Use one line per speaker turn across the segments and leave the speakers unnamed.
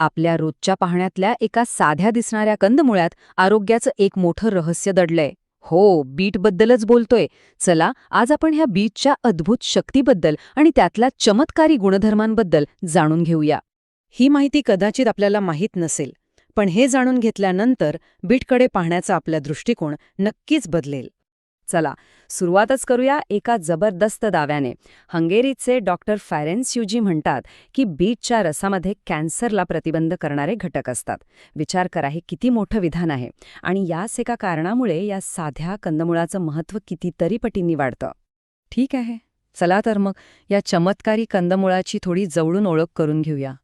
आपल्या रोजच्या पाहण्यातल्या एका साध्या दिसणाऱ्या कंदमुळ्यात आरोग्याचं एक मोठं रहस्य दडलंय. हो, बीटबद्दलच बोलतोय. चला, आज आपण ह्या बीटच्या अद्भुत शक्तीबद्दल आणि त्यातल्या चमत्कारी गुणधर्मांबद्दल जाणून घेऊया.
ही माहिती कदाचित आपल्याला माहीत नसेल, पण हे जाणून घेतल्यानंतर बीटकडे पाहण्याचा आपला दृष्टिकोन नक्कीच बदलेल.
चला, सुरुवातच करूया एका जबरदस्त दाव्याने. हंगेरीचे डॉक्टर फॅरेन्स्यूजी म्हणतात की बीटच्या रसामध्ये कॅन्सरला प्रतिबंध करणारे घटक असतात. विचार करा, हे किती मोठं विधान आहे. आणि याच एका कारणामुळे या साध्या कंदमुळाचं महत्त्व कितीतरी पटींनी वाढतं. ठीक आहे, चला तर मग या चमत्कारी कंदमुळाची थोडी जवळून ओळख करून घेऊया.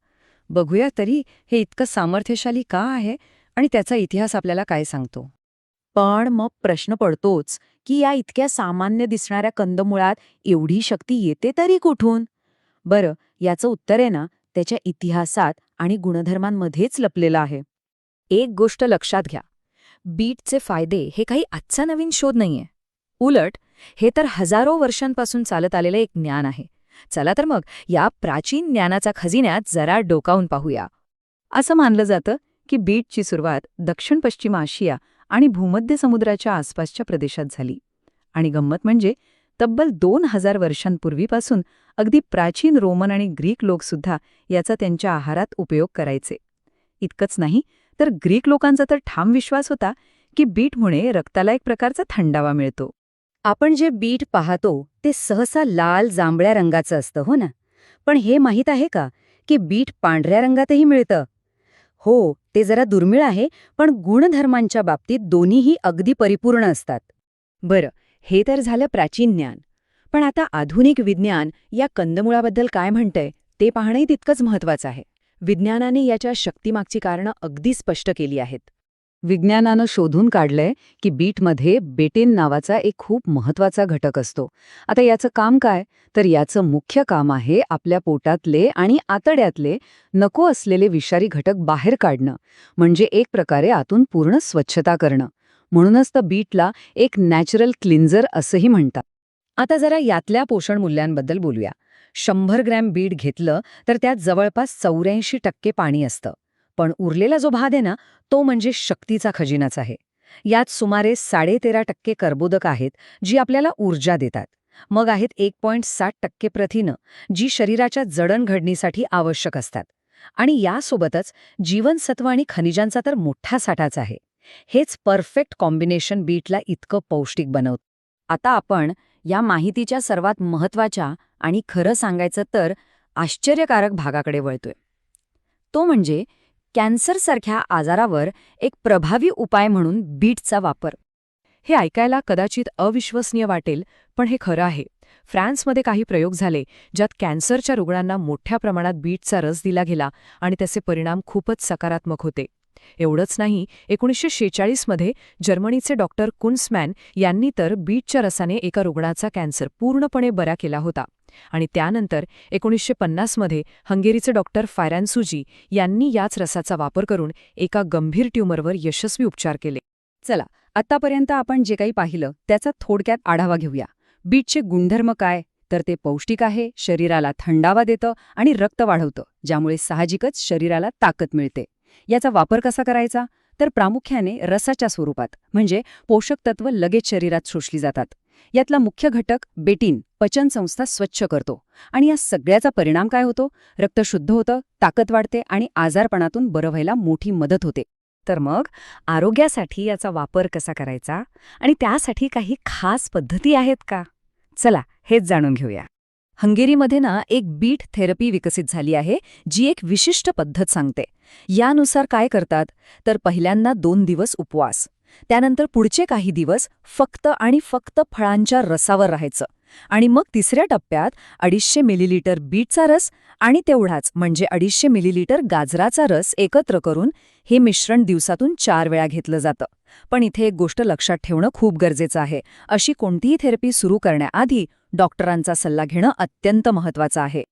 बघूया तरी हे इतकं सामर्थ्यशाली का आहे आणि त्याचा इतिहास आपल्याला काय सांगतो.
पण मग प्रश्न पडतोच की या इतक्या सामान्य दिसणाऱ्या कंदमुळात एवढी शक्ती येते तरी कुठून? बरं, याचं उत्तर आहे ना त्याच्या इतिहासात आणि गुणधर्मांमध्येच लपलेलं आहे.
एक गोष्ट लक्षात घ्या, बीटचे फायदे हे काही आजचा नवीन शोध नाहीये. उलट हे तर हजारो वर्षांपासून चालत आलेलं एक ज्ञान आहे. चला तर मग या प्राचीन ज्ञानाचा खजिन्यात जरा डोकावून पाहूया. असं मानलं जातं की बीटची सुरुवात दक्षिण पश्चिम आशिया आणि भूमध्य समुद्राच्या आसपासच्या प्रदेशात झाली. आणि गंमत म्हणजे तब्बल 2000 वर्षांपूर्वीपासून अगदी प्राचीन रोमन आणि ग्रीक लोकसुद्धा याचा त्यांच्या आहारात उपयोग करायचे. इतकंच नाही तर ग्रीक लोकांचा तर ठाम विश्वास होता की बीटमुळे रक्ताला एक प्रकारचा थंडावा मिळतो. आपण जे बीट पाहतो ते सहसा लाल जांभळ्या रंगाचं असतं, हो ना? पण हे माहीत आहे का की बीट पांढऱ्या रंगातही मिळतं? हो, ते जरा दुर्मिळ आहे, पण गुणधर्मांच्या बाबतीत दोन्हीही अगदी परिपूर्ण असतात. बरं, हे तर झालं प्राचीन ज्ञान. पण आता आधुनिक विज्ञान या कंदमुळाबद्दल काय म्हणतंय ते पाहणंही तितकंच महत्वाचं आहे. विज्ञानाने याच्या शक्तीमागची कारणं अगदी स्पष्ट केली आहेत. विज्ञानानं शोधून काढलंय की बीटमध्ये बेटेन नावाचा एक खूप महत्वाचा घटक असतो. आता याचं काम काय? तर याचं मुख्य काम आहे आपल्या पोटातले आणि आतड्यातले नको असलेले विषारी घटक बाहेर काढणं, म्हणजे एक प्रकारे आतून पूर्ण स्वच्छता करणं. म्हणूनच तर बीटला एक नॅचरल क्लिन्झर असंही म्हणतात. आता जरा यातल्या पोषण मूल्यांबद्दल बोलूया. 100 ग्रॅम बीट घेतलं तर त्यात जवळपास 84% पाणी असतं. पण उरलेला जो भाग आहे ना, तो म्हणजे शक्तीचा खजिनाच आहे. यात सुमारे 13.5% कर्बोदक आहेत, जी आपल्याला ऊर्जा देतात. मग आहेत 1.7% प्रथिनं, जी शरीराच्या जडणघडणीसाठी आवश्यक असतात. आणि यासोबतच जीवनसत्व आणि खनिजांचा तर मोठा साठाच आहे. हेच परफेक्ट कॉम्बिनेशन बीटला इतकं पौष्टिक बनवतं. आता आपण या माहितीच्या सर्वात महत्त्वाच्या आणि खरं सांगायचं तर आश्चर्यकारक भागाकडे वळतोय. तो म्हणजे कॅन्सरसारख्या आजारावर एक प्रभावी उपाय म्हणून बीटचा वापर. हे ऐकायला कदाचित अविश्वसनीय वाटेल, पण हे खरं आहे. फ्रान्समध्ये काही प्रयोग झाले ज्यात कॅन्सरच्या रुग्णांना मोठ्या प्रमाणात बीटचा रस दिला गेला आणि त्याचे परिणाम खूपच सकारात्मक होते. एवढंच नाही, 1946 मध्ये जर्मनीचे डॉक्टर कुन्समॅन यांनी तर बीटच्या रसाने एका रुग्णाचा कॅन्सर पूर्णपणे बरा केला होता. आणि त्यानंतर 1950 मध्ये हंगेरीचे डॉक्टर फॅरेन्स्यूजी यांनी याच रसाचा वापर करून एका गंभीर ट्यूमरवर यशस्वी उपचार केले. चला, आतापर्यंत आपण जे काही पाहिलं त्याचा थोडक्यात आढावा घेऊया. बीटचे गुणधर्म काय? तर ते पौष्टिक आहे, शरीराला थंडावा देतं आणि रक्त वाढवतं, ज्यामुळे साहजिकच शरीराला ताकद मिळते. याचा वापर कसा करायचा? तर प्रामुख्याने रसाच्या स्वरूपात, म्हणजे पोषक तत्व लगेच शरीरात शोषली जातात. यातला मुख्य घटक बेटीन पचनसंस्था स्वच्छ करतो. आणि या सगळ्याचा परिणाम काय होतो? रक्त शुद्ध होतं, ताकद वाढते आणि आजारपणातून बरं व्हायला मोठी मदत होते. तर मग आरोग्यासाठी याचा वापर कसा करायचा आणि त्यासाठी काही खास पद्धती आहेत का? चला, हेच जाणून घेऊया. हंगेरीमध्ये ना एक बीट थेरपी विकसित झाली आहे, जी एक विशिष्ट पद्धत सांगते. यानुसार काय करतात तर पहिल्यांदा 2 दिवस उपवास, त्यानंतर पुढचे काही दिवस फक्त आणि फक्त फळांच्या रसावर राहायचं. आणि मग तिसऱ्या टप्प्यात 250 मिलीलिटर बीटचा रस आणि तेवढाच म्हणजे 250 मिलीलिटर गाजराचा रस एकत्र करून हे मिश्रण दिवसातून 4 वेळा घेतलं जातं. पण इथे एक गोष्ट लक्षात ठेवणं खूप गरजेचं आहे. अशी कोणतीही थेरपी सुरू करण्याआधी डॉक्टरांचा सल्ला घेणं अत्यंत महत्त्वाचं आहे.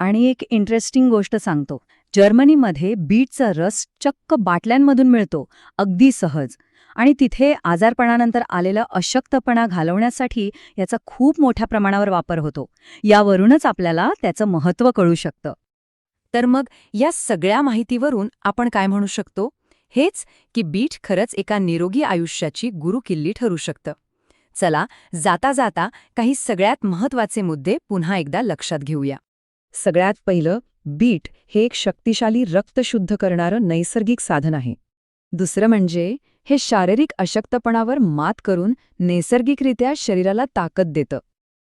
आणि एक इंटरेस्टिंग गोष्ट सांगतो. जर्मनीमध्ये बीटचा रस चक्क बाटल्यांमधून मिळतो, अगदी सहज. आणि तिथे आजारपणानंतर आलेला अशक्तपणा घालवण्यासाठी याचा खूप मोठ्या प्रमाणावर वापर होतो. यावरूनच आपल्याला त्याचं महत्त्व कळू शकतं.
तर मग या सगळ्या माहितीवरून आपण काय म्हणू शकतो? हेच की बीट खरंच एका निरोगी आयुष्याची गुरुकिल्ली ठरू शकतं. चला, जाता जाता काही सगळ्यात महत्त्वाचे मुद्दे पुन्हा एकदा लक्षात घेऊया.
सगळ्यात पहिलं, बीट हे एक शक्तिशाली रक्त शुद्ध करणारं नैसर्गिक साधन आहे. दुसरं म्हणजे हे शारीरिक अशक्तपणावर मात करून नैसर्गिकरित्या शरीराला ताकद देतं.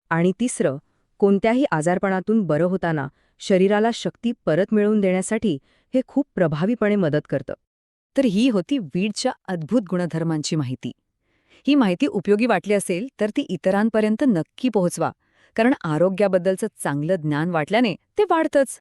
आणि तिसरं, कोणत्याही आजारपणातून बरं होताना शरीराला शक्ती परत मिळवून देण्यासाठी हे खूप प्रभावीपणे मदत करतं. तर ही होती बीटच्या अद्भुत गुणधर्मांची माहिती. ही माहिती उपयोगी वाटली असेल तर ती इतरांपर्यंत नक्की पोहोचवा, कारण आरोग्याबद्दलचं चांगलं ज्ञान वाटल्याने ते वाढतंच.